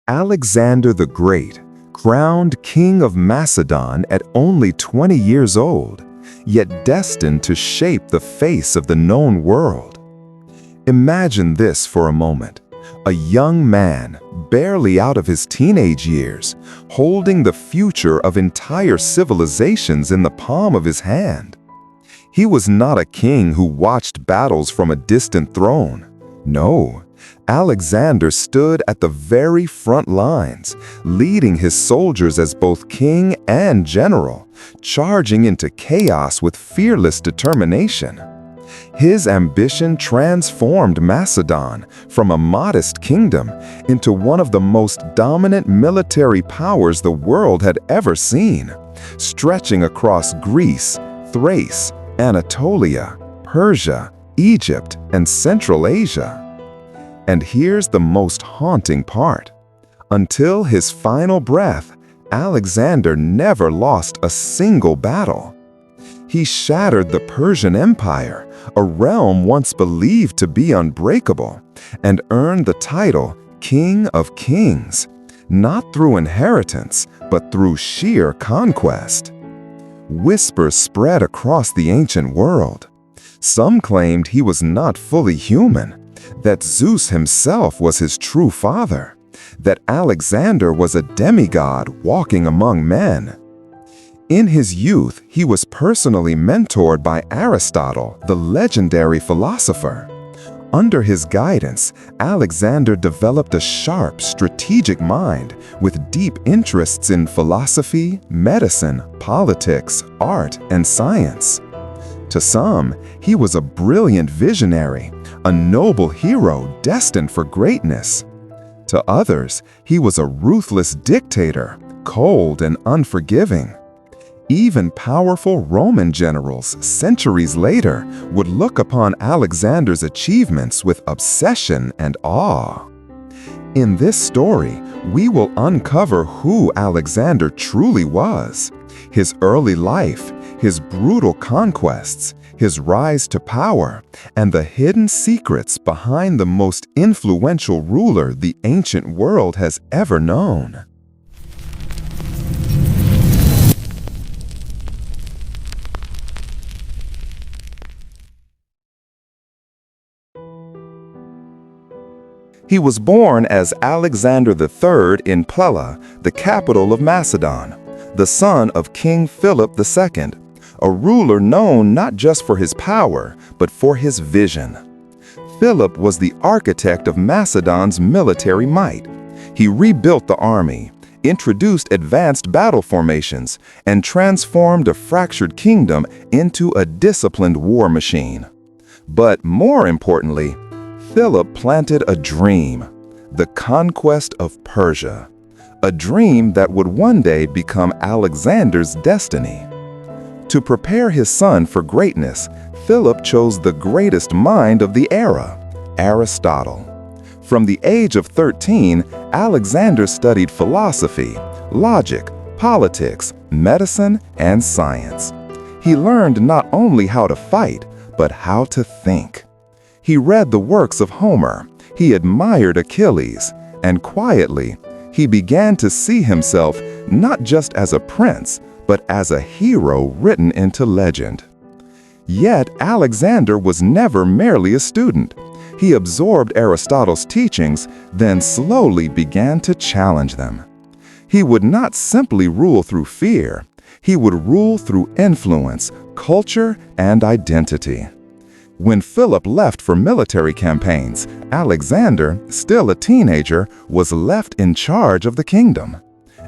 Alexander the Great, crowned king of Macedon at only 20 years old, yet destined to shape the face of the known world. Imagine this for a moment. A young man, barely out of his teenage years, holding the future of entire civilizations in the palm of his hand. He was not a king who watched battles from a distant throne. No, Alexander stood at the very front lines, leading his soldiers as both king and general, charging into chaos with fearless determination. His ambition transformed Macedon from a modest kingdom into one of the most dominant military powers the world had ever seen, stretching across Greece, Thrace, Anatolia, Persia, Egypt, and Central Asia. And here's the most haunting part. Until his final breath, Alexander never lost a single battle. He shattered the Persian Empire, a realm once believed to be unbreakable, and earned the title King of Kings, not through inheritance, but through sheer conquest. Whispers spread across the ancient world. Some claimed he was not fully human, that Zeus himself was his true father, that Alexander was a demigod walking among men. In his youth, he was personally mentored by Aristotle, the legendary philosopher. Under his guidance, Alexander developed a sharp, strategic mind with deep interests in philosophy, medicine, politics, art, and science. To some, he was a brilliant visionary, a noble hero destined for greatness. To others, he was a ruthless dictator, cold and unforgiving. Even powerful Roman generals centuries later would look upon Alexander's achievements with obsession and awe. In this story, we will uncover who Alexander truly was, his early life, his brutal conquests, his rise to power, and the hidden secrets behind the most influential ruler the ancient world has ever known. He was born as Alexander III in Pella, the capital of Macedon, the son of King Philip II, a ruler known not just for his power, but for his vision. Philip was the architect of Macedon's military might. He rebuilt the army, introduced advanced battle formations, and transformed a fractured kingdom into a disciplined war machine. But more importantly, Philip planted a dream, the conquest of Persia, a dream that would one day become Alexander's destiny. To prepare his son for greatness, Philip chose the greatest mind of the era, Aristotle. From the age of 13, Alexander studied philosophy, logic, politics, medicine, and science. He learned not only how to fight, but how to think. He read the works of Homer, he admired Achilles, and quietly, he began to see himself not just as a prince, but as a hero written into legend. Yet Alexander was never merely a student. He absorbed Aristotle's teachings, then slowly began to challenge them. He would not simply rule through fear. He would rule through influence, culture, and identity. When Philip left for military campaigns, Alexander, still a teenager, was left in charge of the kingdom.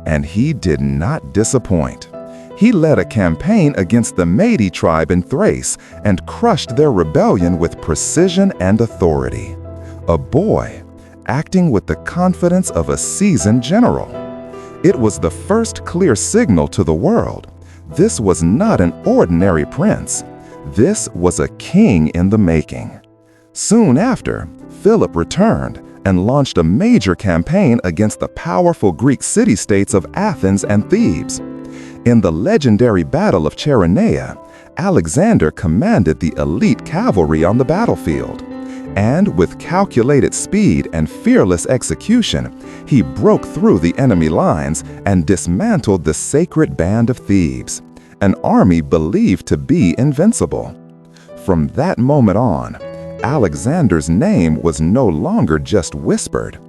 And he did not disappoint. He led a campaign against the Mede tribe in Thrace and crushed their rebellion with precision and authority. A boy, acting with the confidence of a seasoned general. It was the first clear signal to the world. This was not an ordinary prince. This was a king in the making. Soon after, Philip returned and launched a major campaign against the powerful Greek city-states of Athens and Thebes. In the legendary Battle of Chaeronea, Alexander commanded the elite cavalry on the battlefield. And with calculated speed and fearless execution, he broke through the enemy lines and dismantled the sacred band of Thebes, an army believed to be invincible. From that moment on, Alexander's name was no longer just whispered.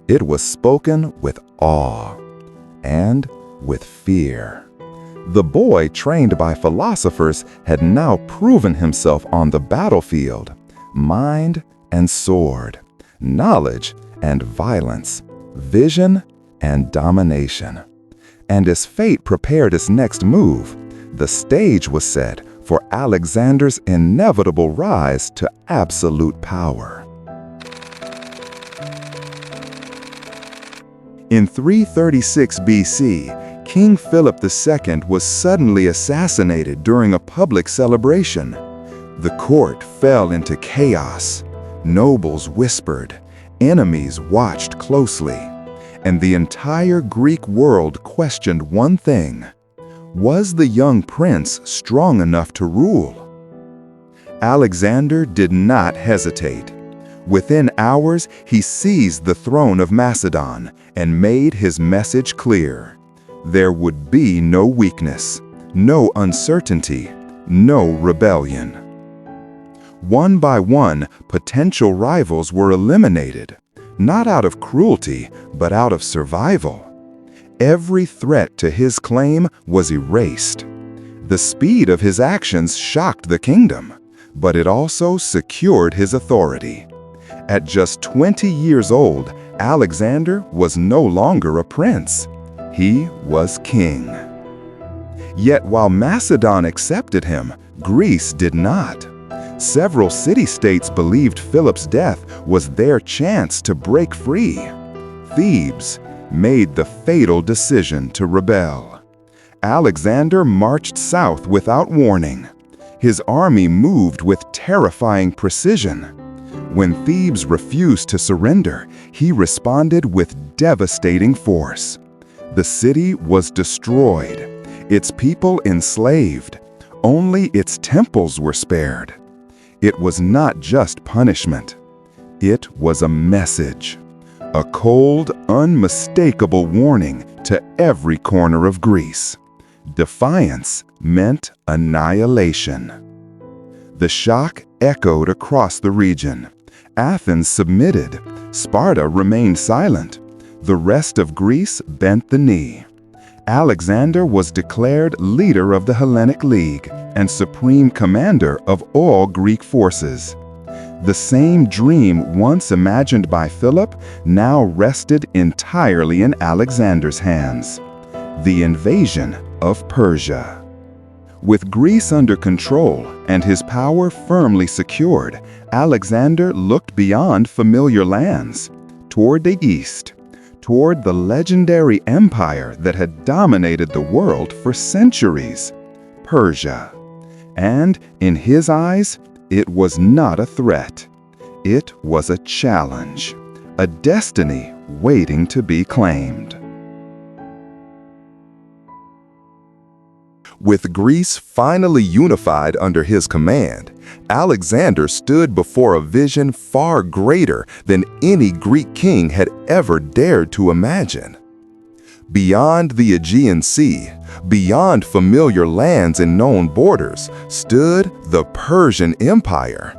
It was spoken with awe and with fear. The boy trained by philosophers had now proven himself on the battlefield, mind and sword, knowledge and violence, vision and domination. And as fate prepared his next move, the stage was set for Alexander's inevitable rise to absolute power. In 336 BC, King Philip II was suddenly assassinated during a public celebration. The court fell into chaos. Nobles whispered, enemies watched closely, and the entire Greek world questioned one thing: was the young prince strong enough to rule? Alexander did not hesitate. Within hours, he seized the throne of Macedon and made his message clear. There would be no weakness, no uncertainty, no rebellion. One by one, potential rivals were eliminated, not out of cruelty, but out of survival. Every threat to his claim was erased. The speed of his actions shocked the kingdom, but it also secured his authority. At just 20 years old, Alexander was no longer a prince. He was king. Yet while Macedon accepted him, Greece did not. Several city-states believed Philip's death was their chance to break free. Thebes made the fatal decision to rebel. Alexander marched south without warning. His army moved with terrifying precision. When Thebes refused to surrender, he responded with devastating force. The city was destroyed, its people enslaved. Only its temples were spared. It was not just punishment. It was a message. A cold, unmistakable warning to every corner of Greece. Defiance meant annihilation. The shock echoed across the region. Athens submitted. Sparta remained silent. The rest of Greece bent the knee. Alexander was declared leader of the Hellenic League and supreme commander of all Greek forces. The same dream once imagined by Philip now rested entirely in Alexander's hands: the invasion of Persia. With Greece under control and his power firmly secured, Alexander looked beyond familiar lands, toward the east, toward the legendary empire that had dominated the world for centuries, Persia. And in his eyes, it was not a threat. It was a challenge, a destiny waiting to be claimed. With Greece finally unified under his command, Alexander stood before a vision far greater than any Greek king had ever dared to imagine. Beyond the Aegean Sea, beyond familiar lands and known borders, stood the Persian Empire.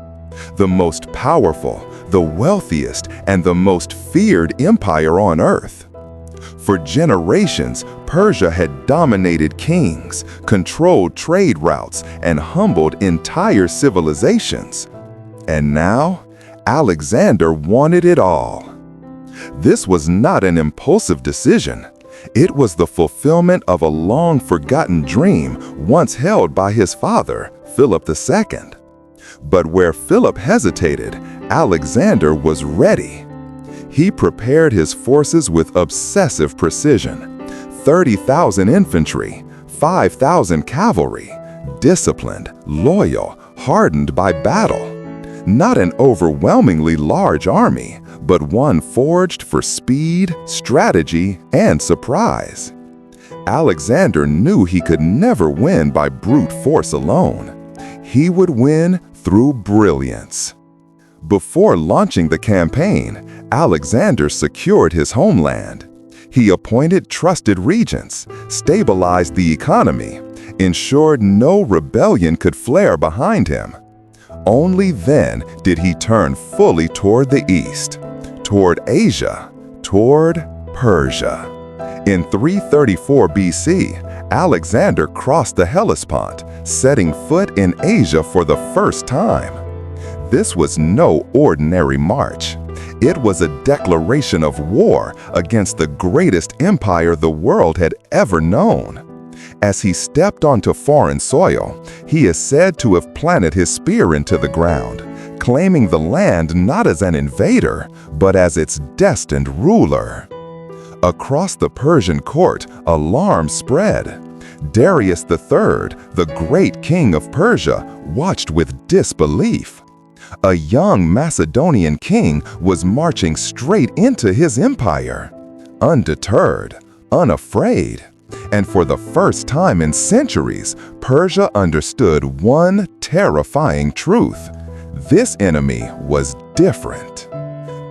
The most powerful, the wealthiest, and the most feared empire on earth. For generations, Persia had dominated kings, controlled trade routes, and humbled entire civilizations. And now, Alexander wanted it all. This was not an impulsive decision. It was the fulfillment of a long-forgotten dream once held by his father, Philip II. But where Philip hesitated, Alexander was ready. He prepared his forces with obsessive precision. 30,000 infantry, 5,000 cavalry, disciplined, loyal, hardened by battle. Not an overwhelmingly large army, but one forged for speed, strategy, and surprise. Alexander knew he could never win by brute force alone. He would win through brilliance. Before launching the campaign, Alexander secured his homeland. He appointed trusted regents, stabilized the economy, ensured no rebellion could flare behind him. Only then did he turn fully toward the east, toward Asia, toward Persia. In 334 BC, Alexander crossed the Hellespont, setting foot in Asia for the first time. This was no ordinary march. It was a declaration of war against the greatest empire the world had ever known. As he stepped onto foreign soil, he is said to have planted his spear into the ground, claiming the land not as an invader, but as its destined ruler. Across the Persian court, alarm spread. Darius III, the great king of Persia, watched with disbelief. A young Macedonian king was marching straight into his empire, undeterred, unafraid. And for the first time in centuries, Persia understood one terrifying truth. This enemy was different.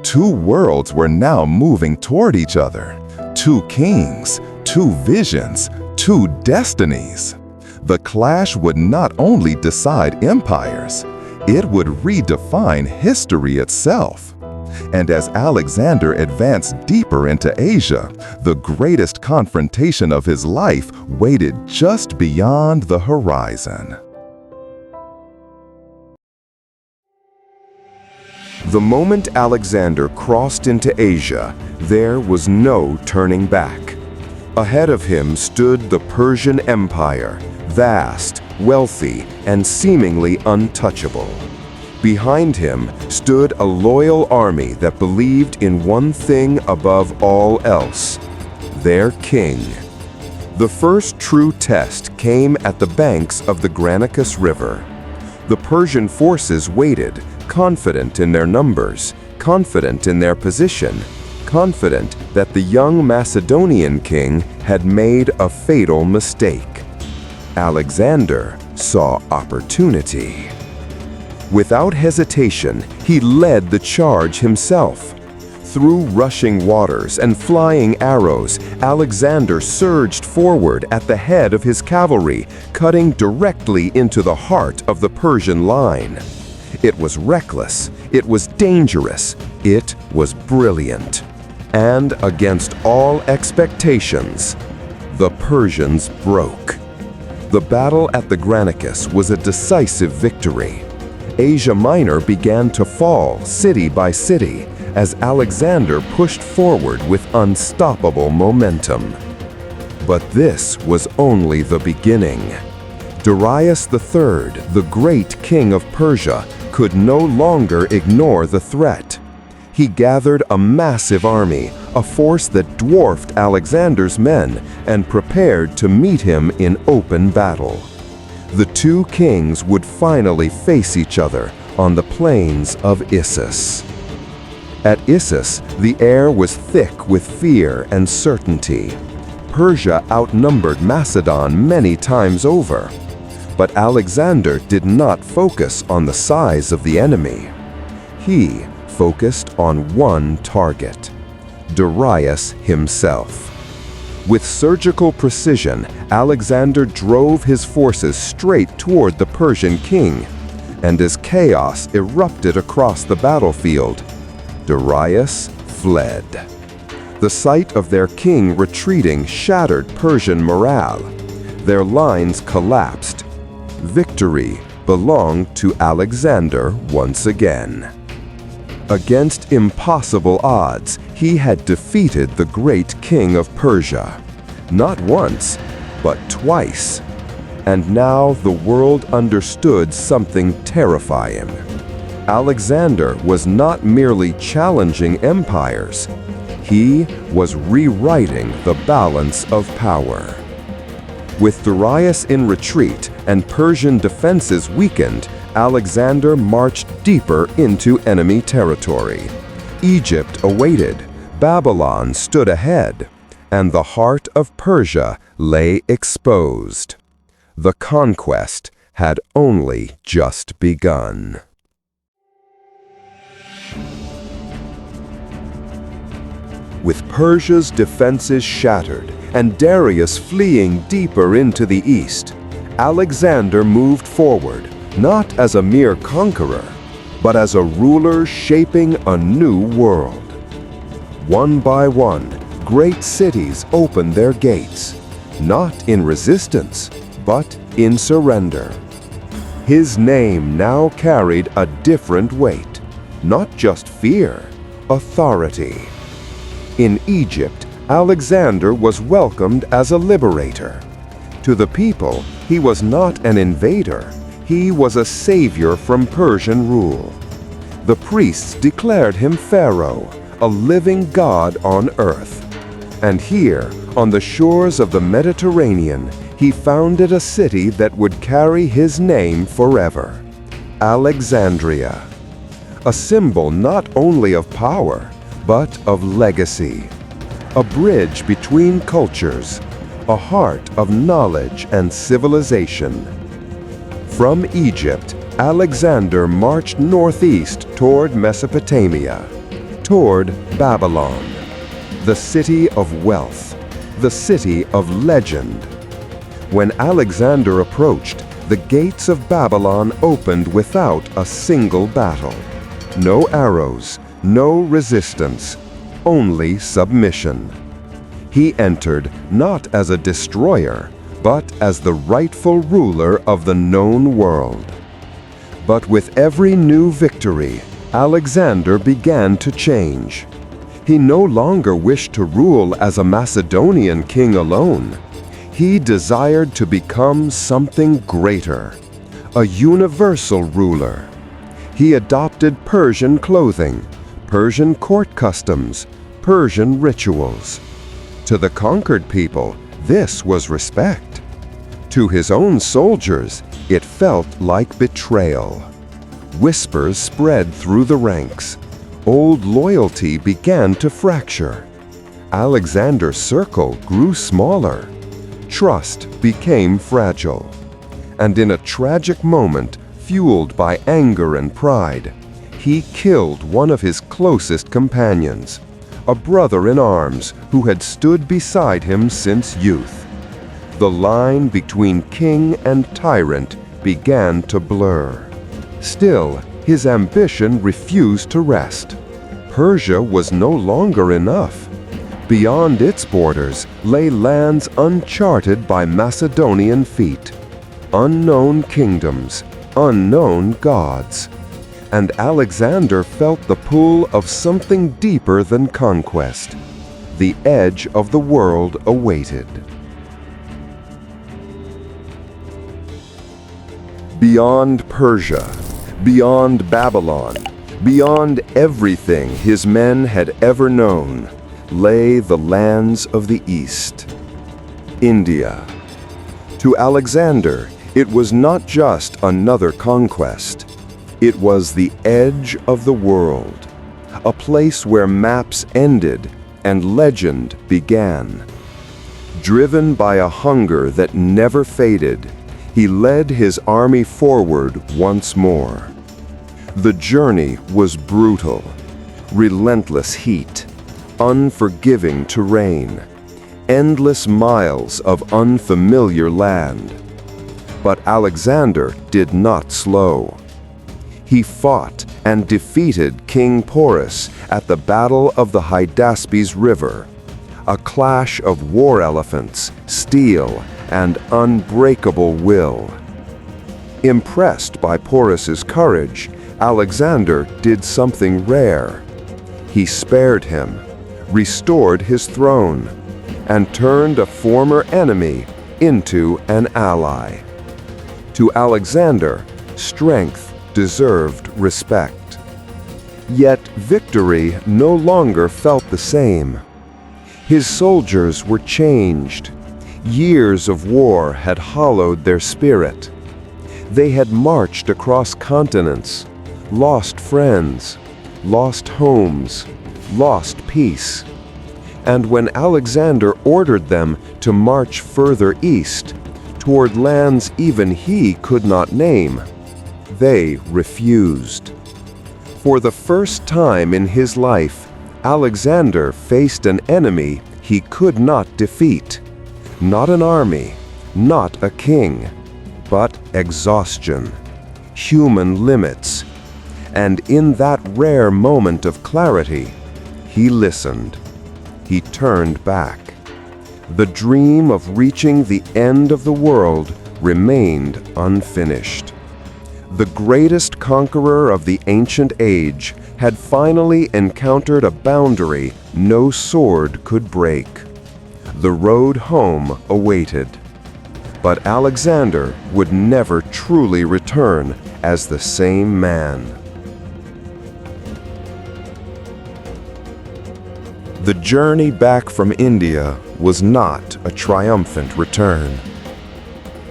Two worlds were now moving toward each other. Two kings, two visions, two destinies. The clash would not only decide empires, it would redefine history itself. And as Alexander advanced deeper into Asia, the greatest confrontation of his life waited just beyond the horizon. The moment Alexander crossed into Asia, there was no turning back. Ahead of him stood the Persian Empire, vast, wealthy, and seemingly untouchable. Behind him stood a loyal army that believed in one thing above all else: their king. The first true test came at the banks of the Granicus River. The Persian forces waited, confident in their numbers, confident in their position, confident that the young Macedonian king had made a fatal mistake. Alexander saw opportunity. Without hesitation, he led the charge himself. Through rushing waters and flying arrows, Alexander surged forward at the head of his cavalry, cutting directly into the heart of the Persian line. It was reckless, it was dangerous, it was brilliant. And against all expectations, the Persians broke. The battle at the Granicus was a decisive victory. Asia Minor began to fall city by city as Alexander pushed forward with unstoppable momentum. But this was only the beginning. Darius III, the great king of Persia, could no longer ignore the threat. He gathered a massive army, a force that dwarfed Alexander's men, and prepared to meet him in open battle. The two kings would finally face each other on the plains of Issus. At Issus, the air was thick with fear and certainty. Persia outnumbered Macedon many times over. But Alexander did not focus on the size of the enemy. He focused on one target: Darius himself. With surgical precision, Alexander drove his forces straight toward the Persian king, and as chaos erupted across the battlefield, Darius fled. The sight of their king retreating shattered Persian morale. Their lines collapsed. Victory belonged to Alexander once again. Against impossible odds, he had defeated the great king of Persia, not once, but twice. And now the world understood something terrifying. Alexander was not merely challenging empires, he was rewriting the balance of power. With Darius in retreat and Persian defenses weakened, Alexander marched deeper into enemy territory. Egypt awaited, Babylon stood ahead, and the heart of Persia lay exposed. The conquest had only just begun. With Persia's defenses shattered and Darius fleeing deeper into the east, Alexander moved forward, not as a mere conqueror, but as a ruler shaping a new world. One by one, great cities opened their gates, not in resistance, but in surrender. His name now carried a different weight, not just fear, authority. In Egypt, Alexander was welcomed as a liberator. To the people, he was not an invader, he was a savior from Persian rule. The priests declared him Pharaoh, a living god on earth. And here, on the shores of the Mediterranean, he founded a city that would carry his name forever: Alexandria. A symbol not only of power, but of legacy. A bridge between cultures, a heart of knowledge and civilization. From Egypt, Alexander marched northeast toward Mesopotamia, toward Babylon, the city of wealth, the city of legend. When Alexander approached, the gates of Babylon opened without a single battle. No arrows, no resistance, only submission. He entered not as a destroyer, but as the rightful ruler of the known world. But with every new victory, Alexander began to change. He no longer wished to rule as a Macedonian king alone. He desired to become something greater, a universal ruler. He adopted Persian clothing, Persian court customs, Persian rituals. To the conquered people, this was respect. To his own soldiers, it felt like betrayal. Whispers spread through the ranks. Old loyalty began to fracture. Alexander's circle grew smaller. Trust became fragile. And in a tragic moment, fueled by anger and pride, he killed one of his closest companions, a brother in arms who had stood beside him since youth. The line between king and tyrant began to blur. Still, his ambition refused to rest. Persia was no longer enough. Beyond its borders lay lands uncharted by Macedonian feet, unknown kingdoms, unknown gods. And Alexander felt the pull of something deeper than conquest. The edge of the world awaited. Beyond Persia, beyond Babylon, beyond everything his men had ever known, lay the lands of the East. India. To Alexander, it was not just another conquest. It was the edge of the world, a place where maps ended and legend began. Driven by a hunger that never faded, he led his army forward once more. The journey was brutal, relentless heat, unforgiving terrain, endless miles of unfamiliar land. But Alexander did not slow. He fought and defeated King Porus at the Battle of the Hydaspes River, a clash of war elephants, steel, and unbreakable will. Impressed by Porus's courage, Alexander did something rare. He spared him, restored his throne, and turned a former enemy into an ally. To Alexander, strength deserved respect. Yet victory no longer felt the same. His soldiers were changed. Years of war had hollowed their spirit. They had marched across continents, lost friends, lost homes, lost peace. And when Alexander ordered them to march further east, toward lands even he could not name, they refused. For the first time in his life, Alexander faced an enemy he could not defeat. Not an army, not a king, but exhaustion, human limits. And in that rare moment of clarity, he listened. He turned back. The dream of reaching the end of the world remained unfinished. The greatest conqueror of the ancient age had finally encountered a boundary no sword could break. The road home awaited. But Alexander would never truly return as the same man. The journey back from India was not a triumphant return.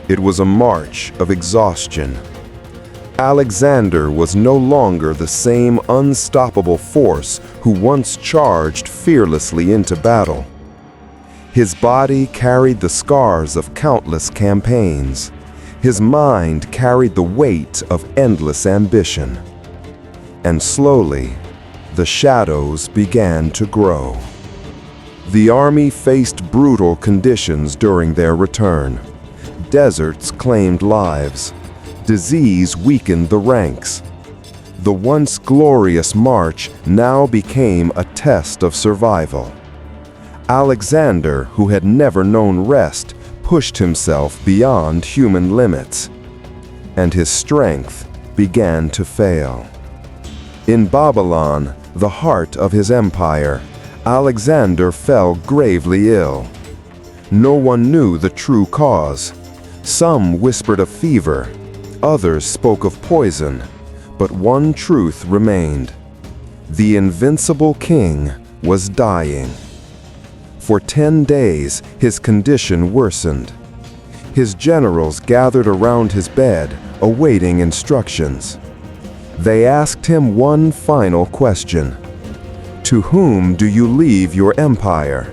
It was a march of exhaustion. Alexander was no longer the same unstoppable force who once charged fearlessly into battle. His body carried the scars of countless campaigns. His mind carried the weight of endless ambition. And slowly, the shadows began to grow. The army faced brutal conditions during their return. Deserts claimed lives. Disease weakened the ranks. The once glorious march now became a test of survival. Alexander, who had never known rest, pushed himself beyond human limits, and his strength began to fail. In Babylon, the heart of his empire, Alexander fell gravely ill. No one knew the true cause. Some whispered of fever, others spoke of poison, but one truth remained. The invincible king was dying. For 10 days, his condition worsened. His generals gathered around his bed, awaiting instructions. They asked him one final question. "To whom do you leave your empire?"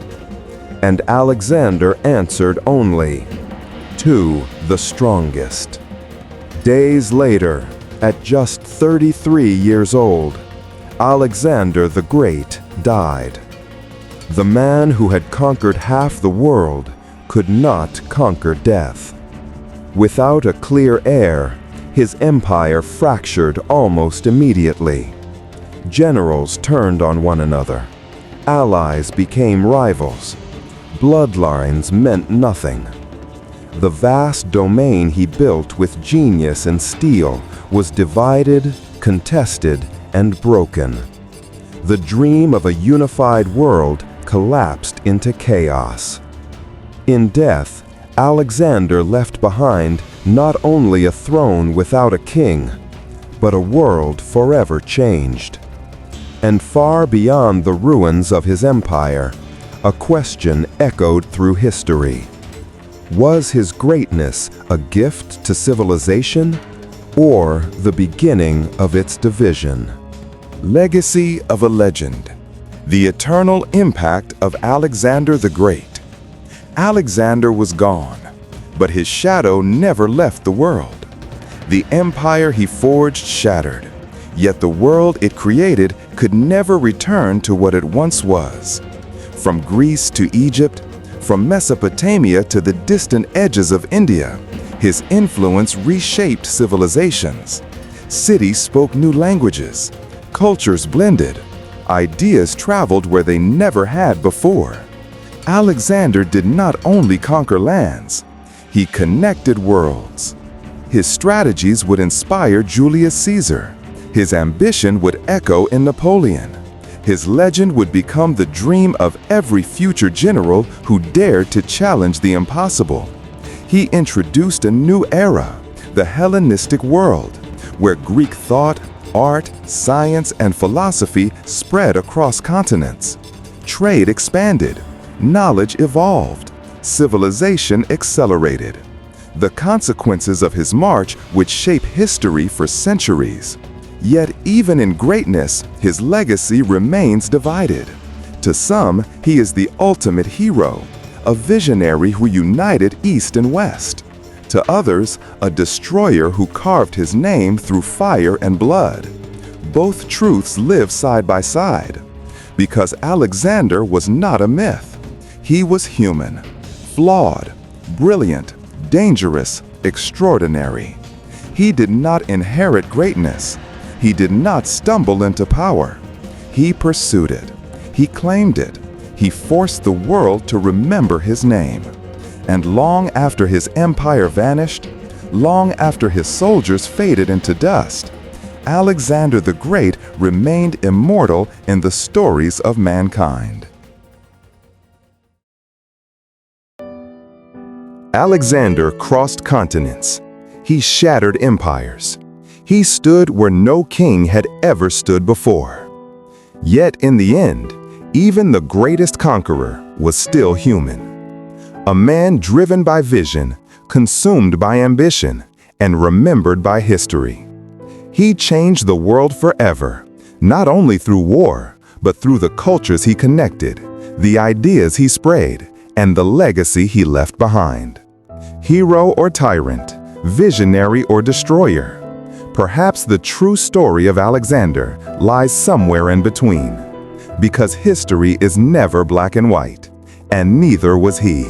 And Alexander answered only, "To the strongest." Days later, at just 33 years old, Alexander the Great died. The man who had conquered half the world could not conquer death. Without a clear heir, his empire fractured almost immediately. Generals turned on one another. Allies became rivals. Bloodlines meant nothing. The vast domain he built with genius and steel was divided, contested, and broken. The dream of a unified world collapsed into chaos. In death, Alexander left behind not only a throne without a king, but a world forever changed. And far beyond the ruins of his empire, a question echoed through history. Was his greatness a gift to civilization, or the beginning of its division? Legacy of a legend. The eternal impact of Alexander the Great. Alexander was gone, but his shadow never left the world. The empire he forged shattered, yet the world it created could never return to what it once was. From Greece to Egypt, from Mesopotamia to the distant edges of India, his influence reshaped civilizations. Cities spoke new languages, cultures blended, ideas traveled where they never had before. Alexander did not only conquer lands, he connected worlds. His strategies would inspire Julius Caesar. His ambition would echo in Napoleon. His legend would become the dream of every future general who dared to challenge the impossible. He introduced a new era, the Hellenistic world, where Greek thought, art, science, and philosophy spread across continents. Trade expanded, knowledge evolved, civilization accelerated. The consequences of his march would shape history for centuries. Yet even in greatness, his legacy remains divided. To some, he is the ultimate hero, a visionary who united East and West. To others, a destroyer who carved his name through fire and blood. Both truths live side by side. Because Alexander was not a myth. He was human, flawed, brilliant, dangerous, extraordinary. He did not inherit greatness. He did not stumble into power. He pursued it. He claimed it. He forced the world to remember his name. And long after his empire vanished, long after his soldiers faded into dust, Alexander the Great remained immortal in the stories of mankind. Alexander crossed continents. He shattered empires. He stood where no king had ever stood before. Yet in the end, even the greatest conqueror was still human. A man driven by vision, consumed by ambition, and remembered by history. He changed the world forever, not only through war, but through the cultures he connected, the ideas he sprayed, and the legacy he left behind. Hero or tyrant, visionary or destroyer, perhaps the true story of Alexander lies somewhere in between, because history is never black and white, and neither was he.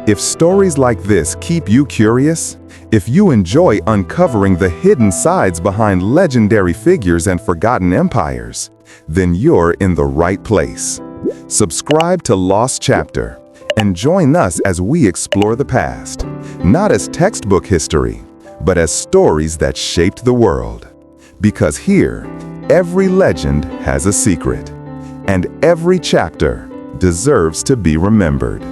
If stories like this keep you curious, if you enjoy uncovering the hidden sides behind legendary figures and forgotten empires, then you're in the right place. Subscribe to Lost Chapter and join us as we explore the past, not as textbook history, but as stories that shaped the world. Because here, every legend has a secret, and every chapter deserves to be remembered.